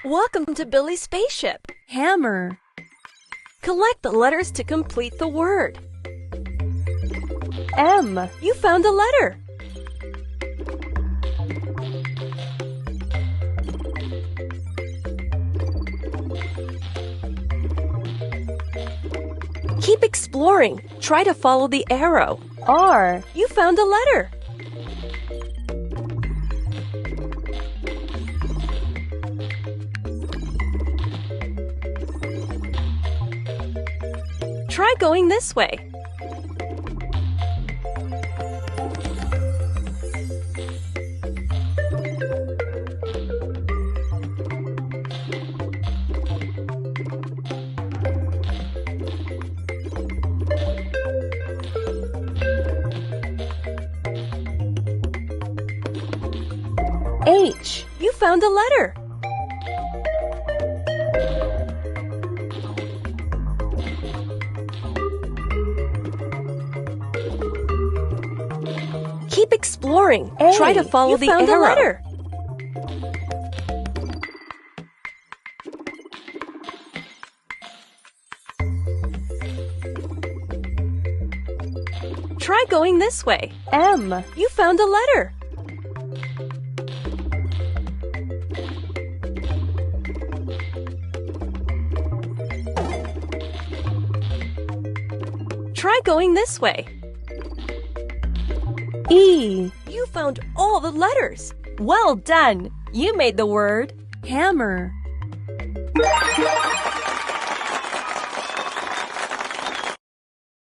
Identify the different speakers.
Speaker 1: Welcome to Billy's spaceship.
Speaker 2: Hammer.
Speaker 1: Collect the letters to complete the word.
Speaker 2: M.
Speaker 1: You found a letter. Keep exploring. Try to follow the arrow.
Speaker 2: R.
Speaker 1: You found a letter. Try going this way.
Speaker 2: H.
Speaker 1: You found a letter. Keep exploring.
Speaker 2: A.
Speaker 1: Try to follow the
Speaker 2: found
Speaker 1: arrow.
Speaker 2: a letter.
Speaker 1: Try going this way.
Speaker 2: M.
Speaker 1: You found a letter. Try going this way.
Speaker 2: E.
Speaker 1: You found all the letters. Well done! You made the word
Speaker 2: Hammer.